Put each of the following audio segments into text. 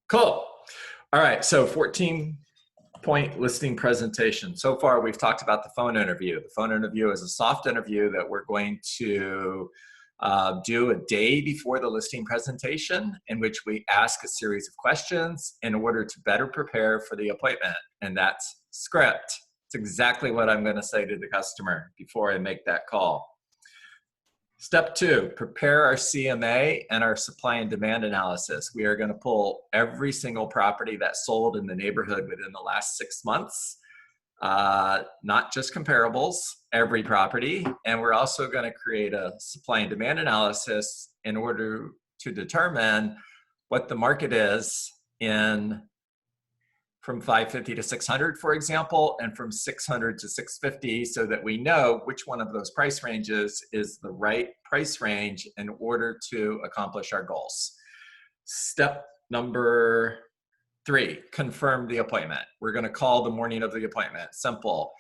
Cool. All right. So 14-point listing presentation. So far, we've talked about the phone interview. The phone interview is a soft interview that we're going to do a day before the listing presentation, in which we ask a series of questions in order to better prepare for the appointment. And that's script. It's exactly what I'm going to say to the customer before I make that call. Step 2, prepare our CMA and our supply and demand analysis. We are going to pull every single property that sold in the neighborhood within the last 6 months, not just comparables, every property. And we're also going to create a supply and demand analysis in order to determine what the market is in from 550 to 600, for example, and from 600 to 650, so that we know which one of those price ranges is the right price range in order to accomplish our goals. Step number 3, confirm the appointment. We're going to call the morning of the appointment. Simple.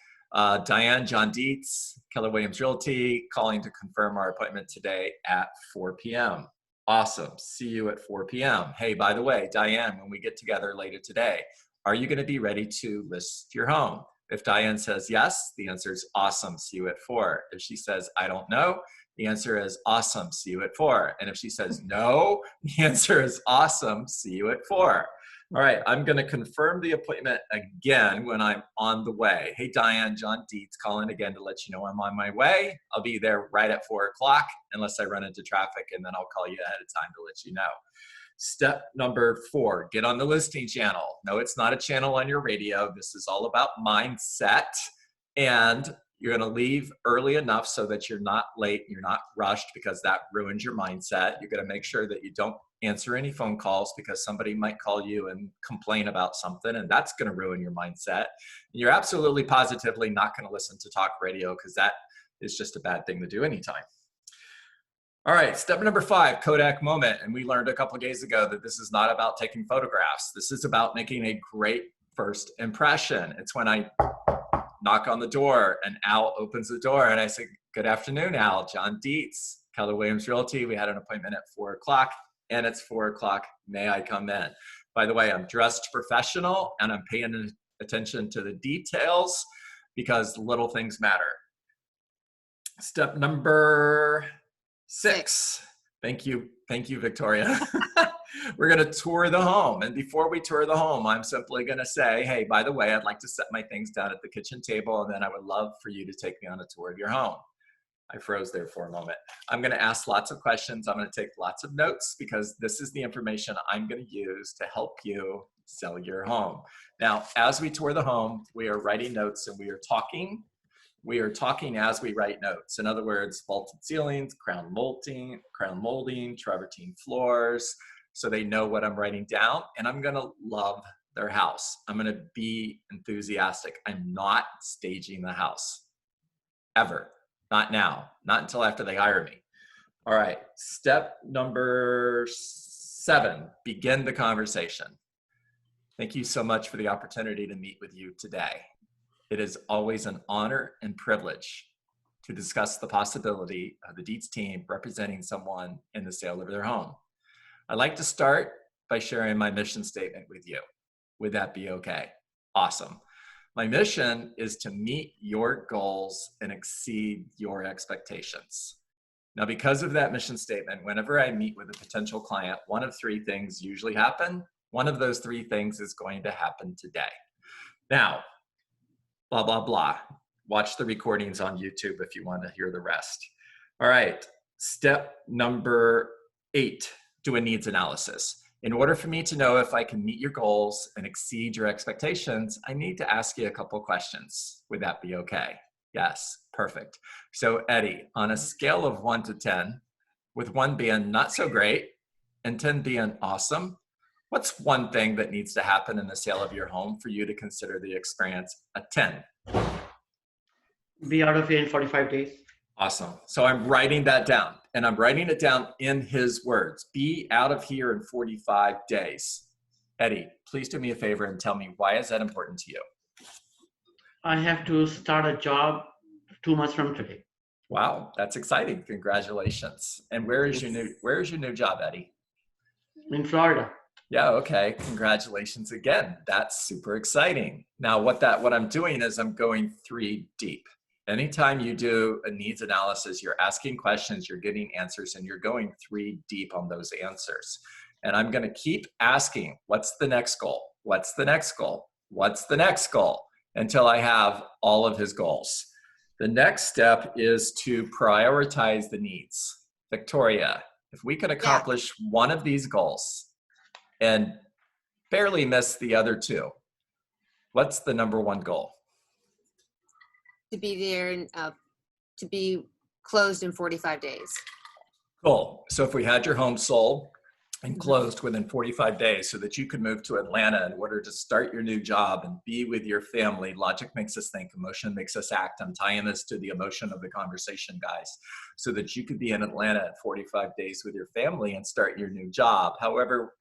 Diane, John Dietz, Keller Williams Realty, calling to confirm our appointment today at 4 p.m. Awesome. See you at 4 p.m. Hey, by the way, Diane, when we get together later today, are you going to be ready to list your home? If Diane says yes, the answer is awesome, see you at 4. If she says, I don't know, the answer is awesome, see you at 4. And if she says no, the answer is awesome, see you at 4. All right, I'm going to confirm the appointment again when I'm on the way. Hey, Diane, John Dietz calling again to let you know I'm on my way. I'll be there right at 4 o'clock unless I run into traffic, and then I'll call you ahead of time to let you know. Step number 4, get on the listing channel. No, it's not a channel on your radio. This is all about mindset. And you're going to leave early enough so that you're not late, you're not rushed, because that ruins your mindset. You're going to make sure that you don't answer any phone calls because somebody might call you and complain about something, and that's going to ruin your mindset. And you're absolutely positively not going to listen to talk radio, because that is just a bad thing to do anytime. All right, step number 5, Kodak moment. And we learned a couple of days ago that this is not about taking photographs. This is about making a great first impression. It's when I knock on the door and Al opens the door and I say, good afternoon, Al. John Dietz, Keller Williams Realty. We had an appointment at 4 o'clock and it's 4 o'clock. May I come in? By the way, I'm dressed professional and I'm paying attention to the details because little things matter. Step number 6. Thank you, Victoria. We're going to tour the home. And before we tour the home, I'm simply going to say, hey, by the way, I'd like to set my things down at the kitchen table, and then I would love for you to take me on a tour of your home. I froze there for a moment. I'm going to ask lots of questions. I'm going to take lots of notes because this is the information I'm going to use to help you sell your home. Now, as we tour the home, we are writing notes and we are talking. We are talking as we write notes. In other words, vaulted ceilings, crown molding, travertine floors, so they know what I'm writing down, and I'm gonna love their house. I'm gonna be enthusiastic. I'm not staging the house, ever. Not now, not until after they hire me. All right, step number 7, begin the conversation. Thank you so much for the opportunity to meet with you today. It is always an honor and privilege to discuss the possibility of the Dietz team representing someone in the sale of their home. I'd like to start by sharing my mission statement with you. Would that be okay? Awesome. My mission is to meet your goals and exceed your expectations. Now, because of that mission statement, whenever I meet with a potential client, one of 3 things usually happen. One of those 3 things is going to happen today. Now, blah, blah, blah. Watch the recordings on YouTube if you want to hear the rest. All right, step number 8, do a needs analysis. In order for me to know if I can meet your goals and exceed your expectations, I need to ask you a couple questions. Would that be okay? Yes, perfect. So Eddie, on a scale of 1 to 10, with 1 being not so great and 10 being awesome, what's one thing that needs to happen in the sale of your home for you to consider the experience a 10? Be out of here in 45 days. Awesome. So I'm writing that down, and I'm writing it down in his words. Be out of here in 45 days. Eddie, please do me a favor and tell me, why is that important to you? I have to start a job 2 months from today. Wow, that's exciting. Congratulations. And where is your new job, Eddie? In Florida. Yeah, okay. Congratulations again. That's super exciting. Now, what I'm doing is I'm going 3 deep. Anytime you do a needs analysis, you're asking questions, you're getting answers, and you're going 3 deep on those answers. And I'm going to keep asking, what's the next goal? What's the next goal? What's the next goal? Until I have all of his goals. The next step is to prioritize the needs. Victoria, if we could accomplish one of these goals and barely miss the other 2, what's the number 1 goal? To be there and to be closed in 45 days. Cool. So if we had your home sold and closed within 45 days so that you could move to Atlanta in order to start your new job and be with your family, logic makes us think, emotion makes us act. I'm tying this to the emotion of the conversation, guys, so that you could be in Atlanta at 45 days with your family and start your new job. However,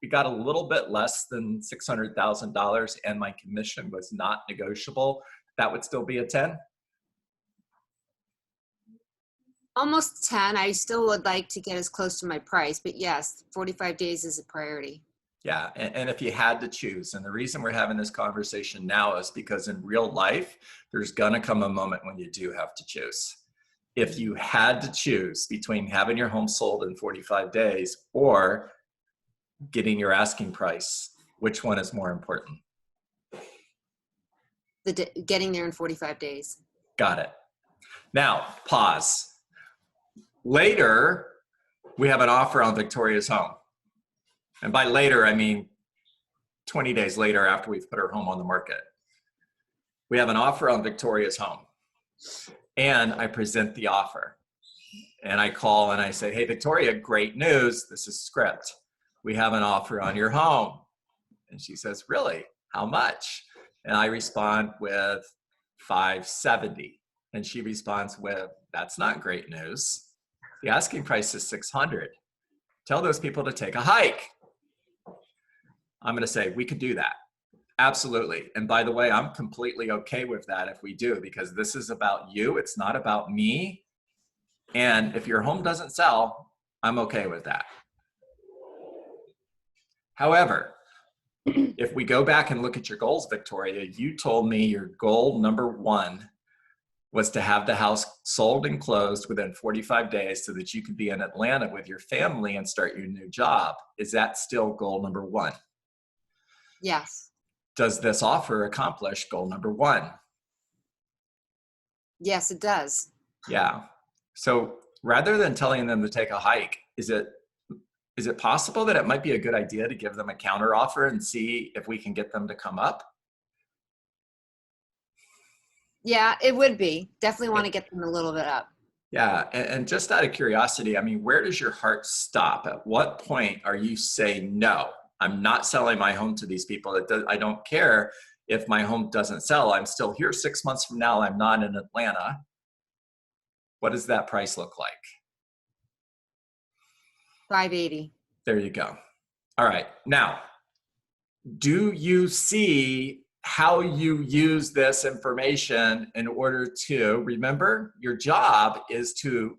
we got a little bit less than $600,000 and my commission was not negotiable. That would still be a 10? Almost 10. I still would like to get as close to my price, but yes, 45 days is a priority. Yeah, and if you had to choose, and the reason we're having this conversation now is because in real life, there's gonna come a moment when you do have to choose. If you had to choose between having your home sold in 45 days or getting your asking price, which one is more important? Getting there in 45 days. Got it. Now, pause. Later, we have an offer on Victoria's home. And by later, I mean 20 days later after we've put her home on the market. We have an offer on Victoria's home. And I present the offer. And I call and I say, hey, Victoria, great news. This is Script. We have an offer on your home. And she says, really? How much? And I respond with 570. And she responds with, that's not great news. The asking price is 600. Tell those people to take a hike. I'm going to say, we could do that. Absolutely. And by the way, I'm completely okay with that if we do, because this is about you. It's not about me. And if your home doesn't sell, I'm okay with that. However, if we go back and look at your goals, Victoria, you told me your goal number 1 was to have the house sold and closed within 45 days so that you could be in Atlanta with your family and start your new job. Is that still goal number 1? Yes. Does this offer accomplish goal number 1? Yes, it does. Yeah. So rather than telling them to take a hike, is it possible that it might be a good idea to give them a counter offer and see if we can get them to come up? Yeah, it would be. Definitely want to get them a little bit up. Yeah, and just out of curiosity, I mean, where does your heart stop? At what point are you saying, no, I'm not selling my home to these people. I don't care if my home doesn't sell. I'm still here 6 months from now. I'm not in Atlanta. What does that price look like? 580. There you go. All right. Now, do you see how you use this information in order to remember your job is to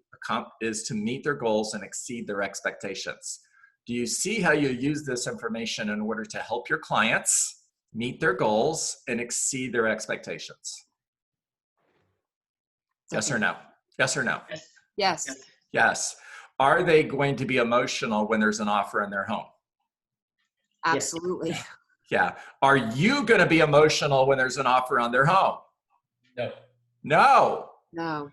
meet their goals and exceed their expectations? Do you see how you use this information in order to help your clients meet their goals and exceed their expectations? Yes or no? Yes or no? Yes. Yes. Are they going to be emotional when there's an offer in their home? Absolutely. Yeah. Are you going to be emotional when there's an offer on their home? No. No. No.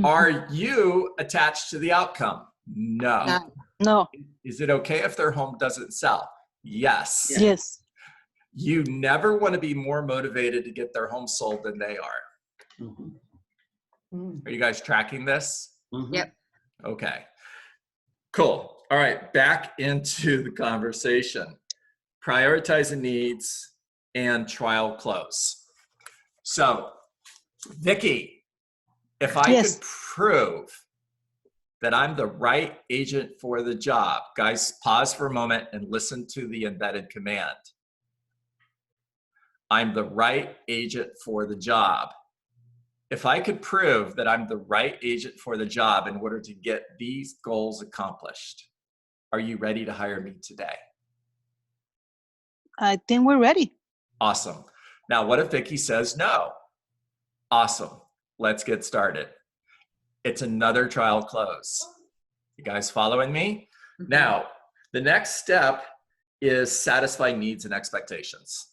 Are you attached to the outcome? No. No. No. Is it okay if their home doesn't sell? Yes. Yes. You never want to be more motivated to get their home sold than they are. Mhm. Are you guys tracking this? Mhm. Yep. Okay. Cool. All right. Back into the conversation. Prioritizing needs and trial close. So, Vicki, if I Yes. could prove that I'm the right agent for the job, guys, pause for a moment and listen to the embedded command. I'm the right agent for the job. If I could prove that I'm the right agent for the job in order to get these goals accomplished, are you ready to hire me today? I think we're ready. Awesome. Now, what if Vicky says no? Awesome. Let's get started. It's another trial close. You guys following me? Mhm. Now, the next step is satisfy needs and expectations.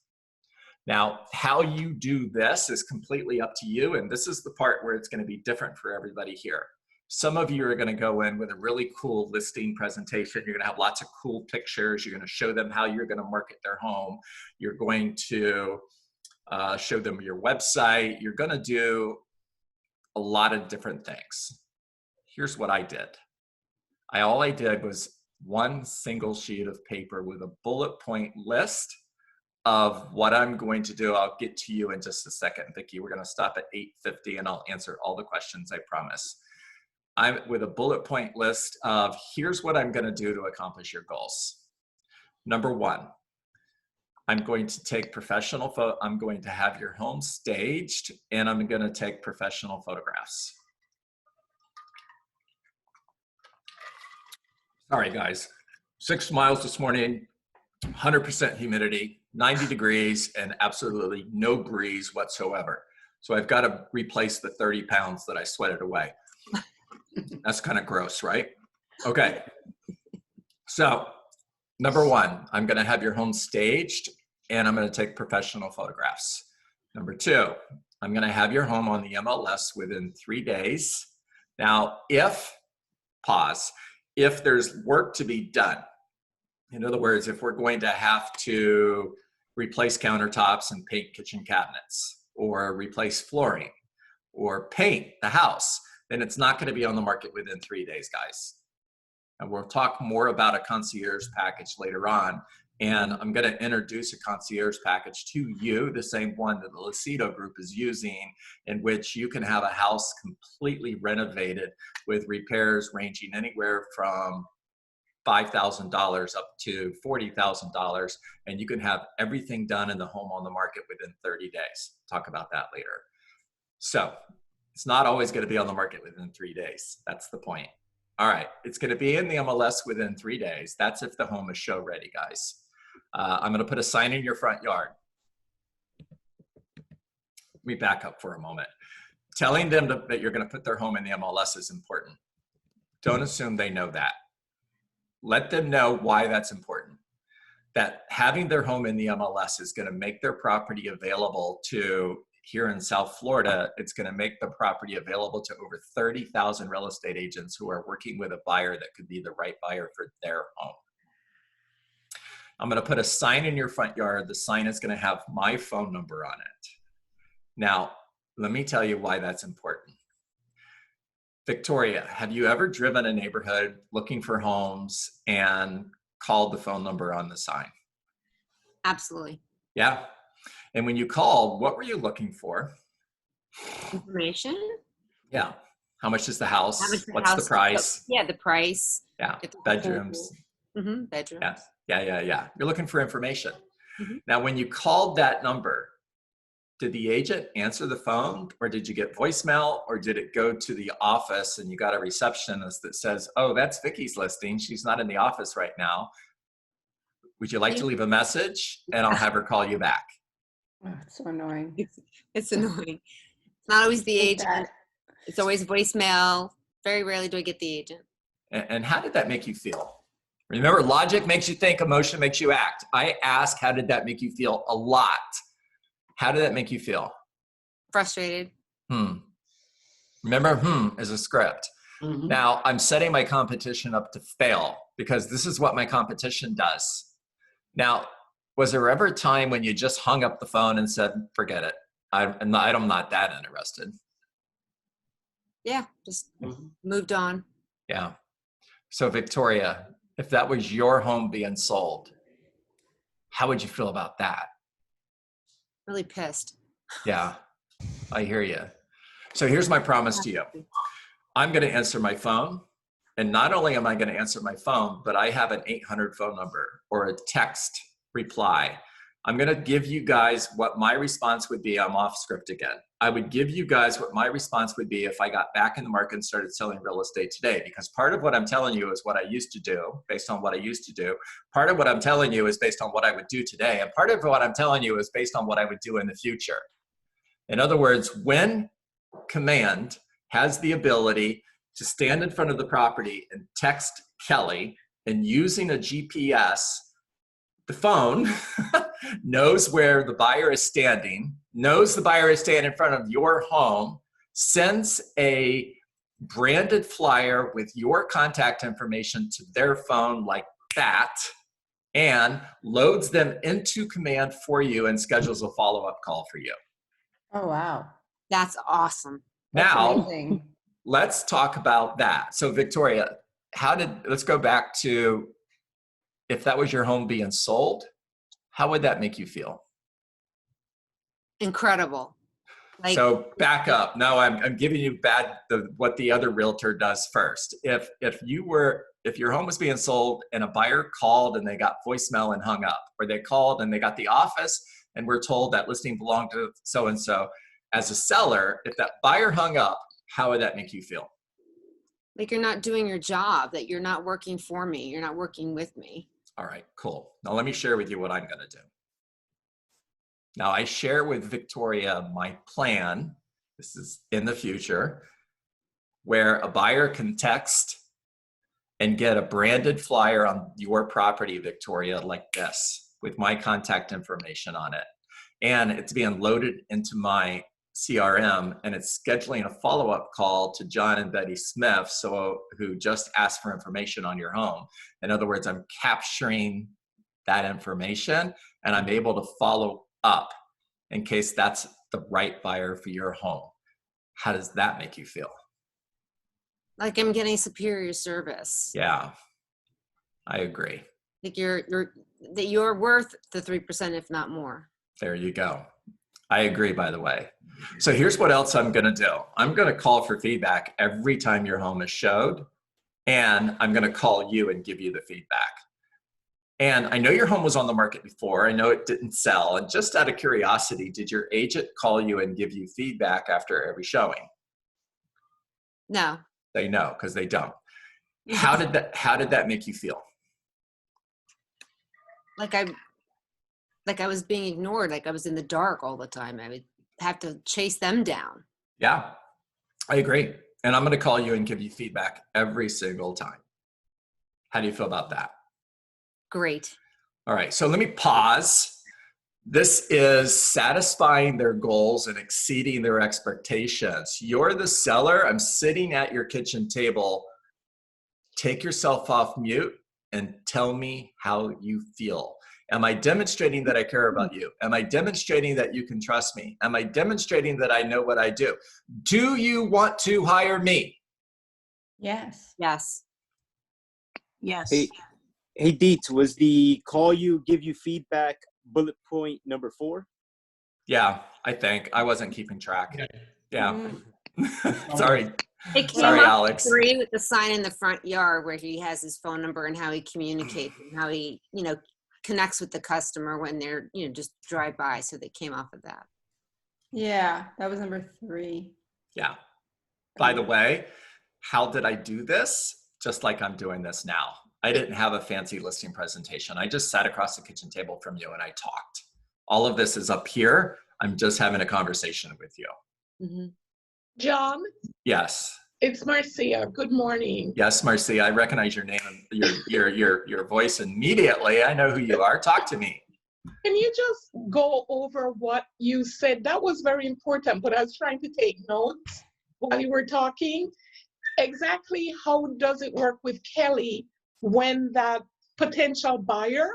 Now, how you do this is completely up to you, and this is the part where it's going to be different for everybody here. Some of you are going to go in with a really cool listing presentation. You're going to have lots of cool pictures. You're going to show them how you're going to market their home. You're going to show them your website. You're going to do a lot of different things. Here's what I did. All I did was one single sheet of paper with a bullet point list of what I'm going to do. I'll get to you in just a second, Vicki. We're going to stop at 8:50 and I'll answer all the questions, I promise. I'm with a bullet point list of here's what I'm going to do to accomplish your goals. Number one, I'm going to take I'm going to have your home staged and I'm going to take professional photographs. Sorry guys, 6 miles this morning, 100% humidity, 90 degrees and absolutely no breeze whatsoever. So I've got to replace the 30 pounds that I sweated away. That's kind of gross, right? Okay. So number one, I'm going to have your home staged and I'm going to take professional photographs. Number two, I'm going to have your home on the MLS within 3 days. Now, if there's work to be done, in other words, if we're going to have to replace countertops and paint kitchen cabinets or replace flooring or paint the house, then it's not going to be on the market within 3 days, guys. And we'll talk more about a concierge package later on. And I'm going to introduce a concierge package to you, the same one that the Lucido Group is using, in which you can have a house completely renovated with repairs ranging anywhere from $5,000 up to $40,000, and you can have everything done in the home on the market within 30 days. Talk about that later. So it's not always going to be on the market within 3 days. That's the point. All right, it's going to be in the MLS within 3 days. That's if the home is show ready, guys. I'm going to put a sign in your front yard. Let me back up for a moment. Telling them that you're going to put their home in the MLS is important. Don't assume they know that. Let them know why that's important. That having their home in the MLS is going to make their property available to, here in South Florida, it's going to make the property available to over 30,000 real estate agents who are working with a buyer that could be the right buyer for their home. I'm going to put a sign in your front yard. The sign is going to have my phone number on it. Now, let me tell you why that's important. Victoria, have you ever driven a neighborhood looking for homes and called the phone number on the sign? Absolutely. Yeah. And when you called, what were you looking for? Information. Yeah. How much is the house? How much the What's house- the price? Yeah, the price. Yeah. If it's Bedrooms. Mm-hmm. Bedrooms. Yeah. You're looking for information. Mhm. Now, when you called that number, did the agent answer the phone, or did you get voicemail, or did it go to the office and you got a receptionist that says, oh, that's Vicky's listing. She's not in the office right now. Would you like to leave a message? And I'll have her call you back. Oh, it's so annoying. It's annoying. It's not always the Hate agent. that. It's always voicemail. Very rarely do I get the agent. And how did that make you feel? Remember, logic makes you think, emotion makes you act. I ask, how did that make you feel? A lot. How did that make you feel? Frustrated. Remember, is a script. Mhm. Now, I'm setting my competition up to fail because this is what my competition does. Now, was there ever a time when you just hung up the phone and said, forget it, I'm not that interested? Yeah, just Mhm. moved on. Yeah. So Victoria, if that was your home being sold, how would you feel about that? Really pissed. Yeah, I hear you. So here's my promise to you. I'm going to answer my phone. And not only am I going to answer my phone, but I have an 800 phone number or a text reply I'm going to give you guys what my response would be. I'm off script again. I would give you guys what my response would be if I got back in the market and started selling real estate today, because part of what I'm telling you is what I used to do based on what I used to do. Part of what I'm telling you is based on what I would do today. And part of what I'm telling you is based on what I would do in the future. In other words, when Command has the ability to stand in front of the property and text Kelly, and using a GPS, the phone knows where the buyer is standing, knows the buyer is standing in front of your home, sends a branded flyer with your contact information to their phone like that, and loads them into Command for you and schedules a follow-up call for you. Oh, wow. That's awesome. That's Now, amazing. let's talk about that. So Victoria, let's go back to, if that was your home being sold, how would that make you feel? Incredible. Like, So back up. No, I'm giving you what the other realtor does first. If your home was being sold and a buyer called and they got voicemail and hung up, or they called and they got the office and we're told that listing belonged to so-and-so, as a seller, if that buyer hung up, how would that make you feel? like you're not doing your job, that you're not working for me. You're not working with me. All right, cool. Now let me share with you what I'm going to do. Now I share with Victoria my plan. This is in the future, where a buyer can text and get a branded flyer on your property, Victoria, like this, with my contact information on it. And it's being loaded into my CRM, and it's scheduling a follow-up call to John and Betty Smith, who just asked for information on your home. In other words, I'm capturing that information and I'm able to follow up in case that's the right buyer for your home. How does that make you feel? Like I'm getting superior service. Yeah, I agree. Like that you're worth the 3%, if not more. There you go. I agree, by the way. So here's what else I'm going to do. I'm going to call for feedback every time your home is showed, and I'm going to call you and give you the feedback. And I know your home was on the market before. I know it didn't sell. And just out of curiosity, did your agent call you and give you feedback after every showing? No. They know, because they don't. How did that make you feel? Like I was being ignored, like I was in the dark all the time. I would have to chase them down. Yeah, I agree. And I'm going to call you and give you feedback every single time. How do you feel about that? Great. All right, so let me pause. This is satisfying their goals and exceeding their expectations. You're the seller. I'm sitting at your kitchen table. Take yourself off mute and tell me how you feel. Am I demonstrating that I care about you? Am I demonstrating that you can trust me? Am I demonstrating that I know what I do? Do you want to hire me? Yes. Yes. Yes. Hey Deets, was the call you give you feedback bullet point number 4? Yeah, I think. I wasn't keeping track. Yeah. Mhm. Sorry. It came Sorry, up Alex. 3 with the sign in the front yard where he has his phone number and how he communicates and how he, connects with the customer when they're, just drive by. So they came off of that. Yeah, that was number 3. Yeah. By the way, how did I do this? Just like I'm doing this now. I didn't have a fancy listing presentation. I just sat across the kitchen table from you and I talked. All of this is up here. I'm just having a conversation with you. Mm-hmm. John, Yes. it's Marcia. Good morning. Yes, Marcy, I recognize your name and your voice immediately. I know who you are. Talk to me. Can you just go over what you said? That was very important, but I was trying to take notes while you were talking. Exactly how does it work with Kelly when that potential buyer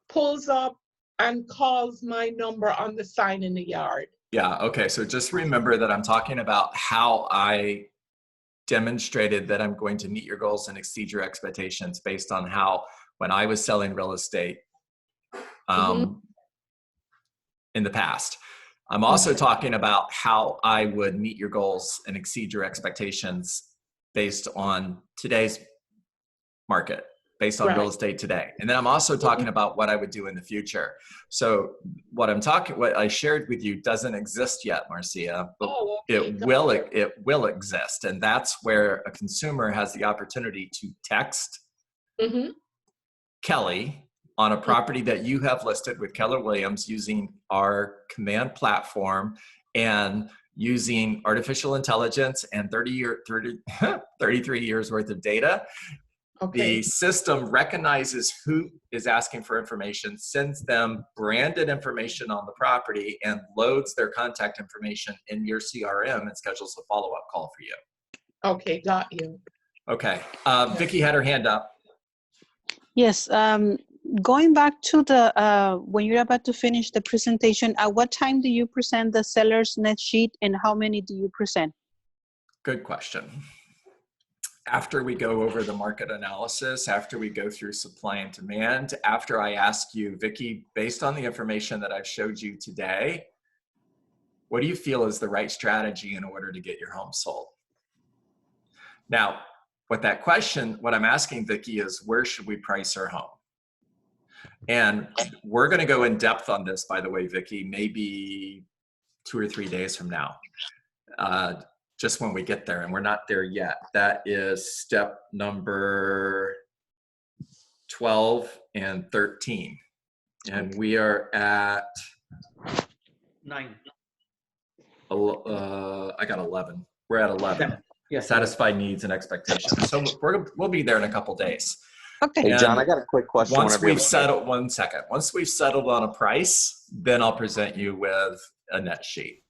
pulls up and calls my number on the sign in the yard? Yeah, okay. So just remember that I'm talking about how I demonstrated that I'm going to meet your goals and exceed your expectations based on how, when I was selling real estate in the past. I'm also talking about how I would meet your goals and exceed your expectations based on today's market. based on real Right. estate today. And then I'm also talking about what I would do in the future. So what I shared with you doesn't exist yet, Marcia, but Oh, okay. it will exist. And that's where a consumer has the opportunity to text Mm-hmm. Kelly on a property that you have listed with Keller Williams using our command platform and using artificial intelligence and 33 years worth of data. Okay. The system recognizes who is asking for information, sends them branded information on the property, and loads their contact information in your CRM and schedules a follow-up call for you. Okay, got you. Okay. Vicky had her hand up. Yes, going back to the, when you're about to finish the presentation, at what time do you present the seller's net sheet and how many do you present? Good question. After we go over the market analysis, after we go through supply and demand, after I ask you, Vicky, based on the information that I've showed you today, what do you feel is the right strategy in order to get your home sold? Now, what I'm asking Vicky is, where should we price our home? And we're going to go in depth on this, by the way, Vicky, maybe 2 or 3 days from now, just when we get there, and we're not there yet. That is step number 12 and 13. And we are at, 9. I got 11. We're at 11. Yes. Satisfy needs and expectations. So we'll be there in a couple days. Okay. Hey, John, And I got a quick question. Once whenever you're we've ready. settled, one second. Once we've settled on a price, then I'll present you with a net sheet.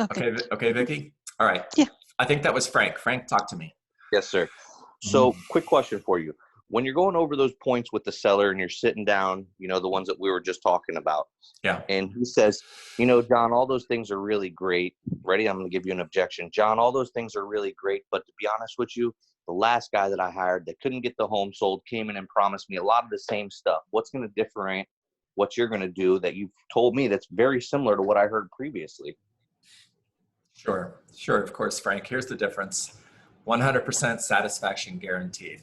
Okay. Okay, Vicky? All right. Yeah. I think that was Frank. Frank, talk to me. Yes, sir. So, quick question for you. When you're going over those points with the seller and you're sitting down, you know, the ones that we were just talking about, Yeah. and he says, you know, John, all those things are really great. Ready? I'm going to give you an objection. John, all those things are really great, but to be honest with you, the last guy that I hired that couldn't get the home sold came in and promised me a lot of the same stuff. What's going to differentiate what you're going to do that you've told me that's very similar to what I heard previously? Sure, of course, Frank. Here's the difference. 100% satisfaction guaranteed.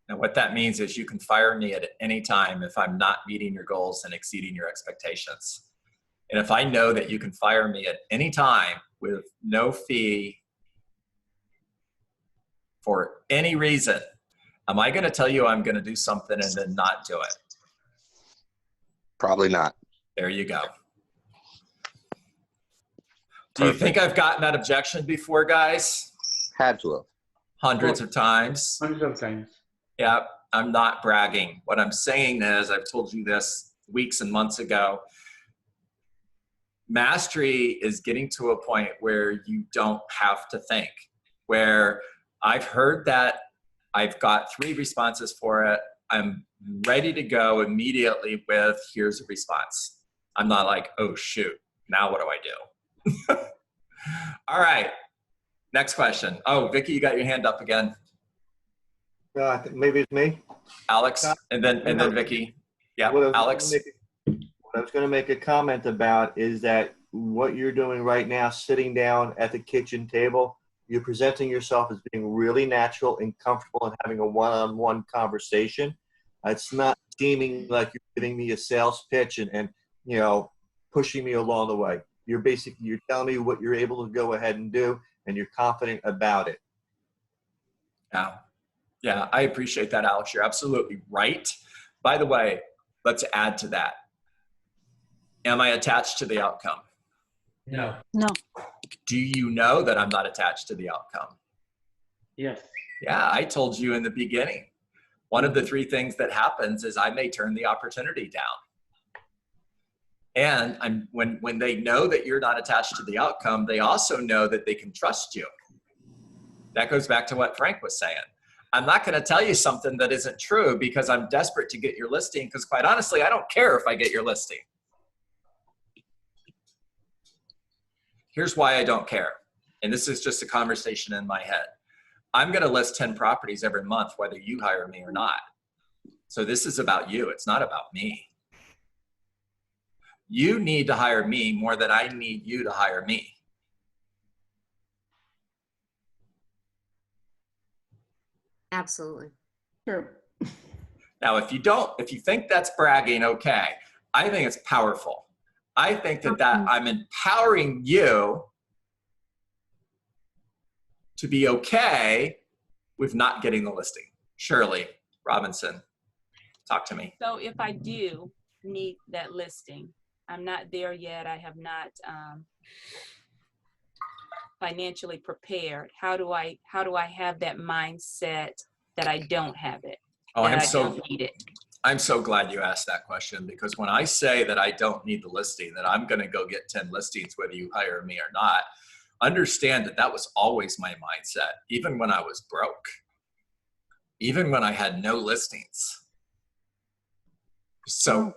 And what that means is you can fire me at any time if I'm not meeting your goals and exceeding your expectations. And if I know that you can fire me at any time with no fee for any reason, am I going to tell you I'm going to do something and then not do it? Probably not. There you go. Do you think I've gotten that objection before, guys? Had to have. Hundreds of times. Hundreds of times. Yeah, I'm not bragging. What I'm saying is, I've told you this weeks and months ago, mastery is getting to a point where you don't have to think, where I've heard that, I've got 3 responses for it, I'm ready to go immediately with, here's a response. I'm not like, oh shoot, now what do I do? All right, next question. Oh, Vicky, you got your hand up again. I think maybe it's me. Alex, and then Vicky. Yeah, What I was Alex. What I was going to make a comment about is that what you're doing right now, sitting down at the kitchen table, you're presenting yourself as being really natural and comfortable and having a one-on-one conversation. It's not seeming like you're giving me a sales pitch and you know, pushing me along the way. You're telling me what you're able to go ahead and do, and you're confident about it. Yeah, I appreciate that, Alex. You're absolutely right. By the way, let's add to that. Am I attached to the outcome? No. No. Do you know that I'm not attached to the outcome? Yes. Yeah, I told you in the beginning. One of the 3 things that happens is I may turn the opportunity down. And when they know that you're not attached to the outcome, they also know that they can trust you. That goes back to what Frank was saying. I'm not going to tell you something that isn't true because I'm desperate to get your listing, because quite honestly, I don't care if I get your listing. Here's why I don't care. And this is just a conversation in my head. I'm going to list 10 properties every month, whether you hire me or not. So this is about you. It's not about me. You need to hire me more than I need you to hire me. Absolutely. True. Now, if you think that's bragging, okay. I think it's powerful. I think that I'm empowering you to be okay with not getting the listing. Shirley Robinson, talk to me. So if I do need that listing, I'm not there yet. I have not financially prepared. How do I have that mindset that I don't have it? Oh, that I don't need it? I'm so glad you asked that question, because when I say that I don't need the listing, that I'm going to go get 10 listings, whether you hire me or not, understand that that was always my mindset, even when I was broke, even when I had no listings. So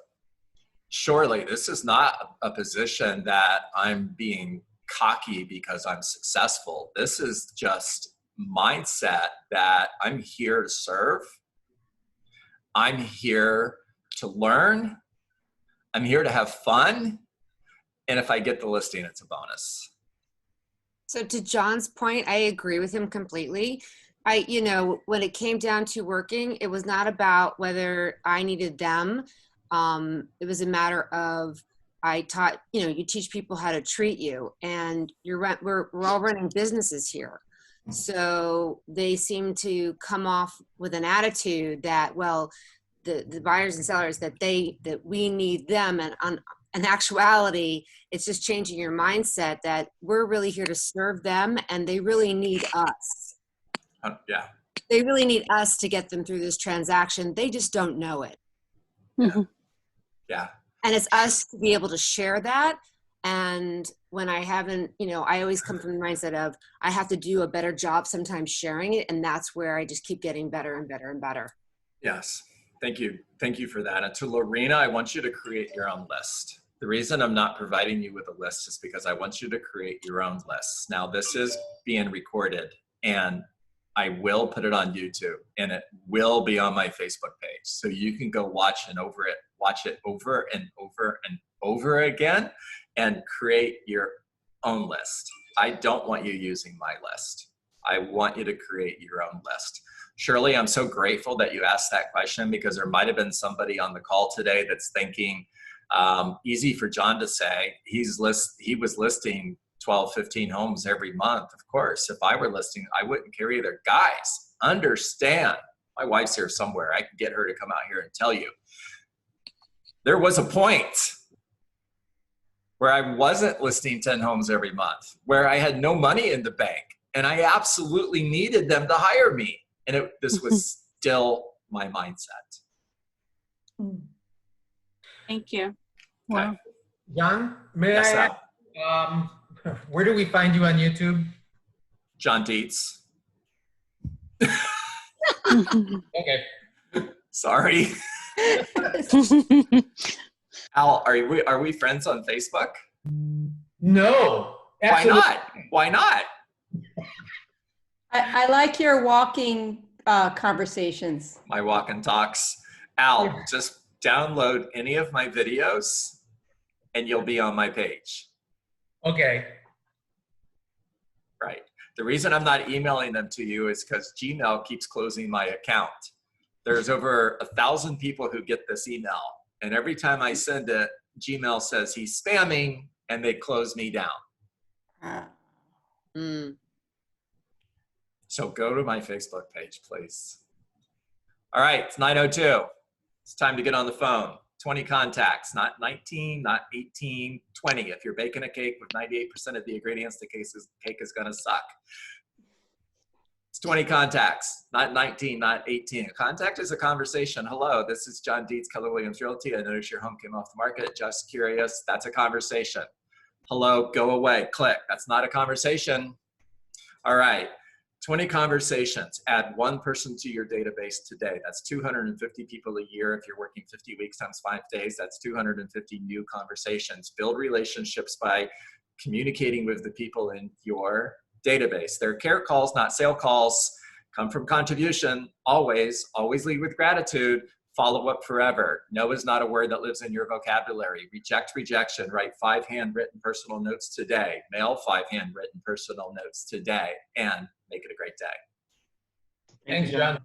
surely this is not a position that I'm being cocky because I'm successful. This is just mindset that I'm here to serve. I'm here to learn. I'm here to have fun. And if I get the listing, it's a bonus. So to John's point, I agree with him completely. When it came down to working, it was not about whether I needed them. It was a matter of, I taught, you teach people how to treat you, and we're all running businesses here. So they seem to come off with an attitude that, well, the buyers and sellers, that we need them. And in actuality, it's just changing your mindset that we're really here to serve them, and they really need us. Yeah. They really need us to get them through this transaction. They just don't know it. Yeah. And it's us to be able to share that. And when I haven't, I always come from the mindset of, I have to do a better job sometimes sharing it. And that's where I just keep getting better and better and better. Yes. Thank you. Thank you for that. And to Lorena, I want you to create your own list. The reason I'm not providing you with a list is because I want you to create your own lists. Now, this is being recorded, and I will put it on YouTube, and it will be on my Facebook page. So you can go watch it over and over and over again and create your own list. I don't want you using my list. I want you to create your own list. Shirley, I'm so grateful that you asked that question, because there might have been somebody on the call today that's thinking, easy for John to say, he was listing 12, 15 homes every month. Of course, if I were listing, I wouldn't carry their guys. Understand, my wife's here somewhere. I can get her to come out here and tell you. There was a point where I wasn't listing 10 homes every month, where I had no money in the bank, and I absolutely needed them to hire me. And this was still my mindset. Thank you. Wow. John, may Yes, I ask, where do we find you on YouTube? John Dietz. Okay. Sorry. Al, are we friends on Facebook? No. Absolutely. Why not? Why not? I like your walking conversations. My walk and talks. Al, just download any of my videos and you'll be on my page. Okay. Right. The reason I'm not emailing them to you is because Gmail keeps closing my account. There's over 1,000 people who get this email, and every time I send it, Gmail says he's spamming, and they close me down. So go to my Facebook page, please. All right, it's 9:02. It's time to get on the phone. 20 contacts, not 19, not 18, 20. If you're baking a cake with 98% of the ingredients, the cake is gonna suck. It's 20 contacts, not 19, not 18. A contact is a conversation. Hello, this is John Dietz, Keller Williams Realty. I noticed your home came off the market. Just curious. That's a conversation. Hello, go away, click. That's not a conversation. All right, 20 conversations. Add one person to your database today. That's 250 people a year. If you're working 50 weeks times 5 days, that's 250 new conversations. Build relationships by communicating with the people in your database. They're care calls, not sale calls. Come from contribution. Always lead with gratitude. Follow up forever. No is not a word that lives in your vocabulary. Reject rejection. Write 5 handwritten personal notes today. Mail 5 handwritten personal notes today. And make it a great day. Thanks, John.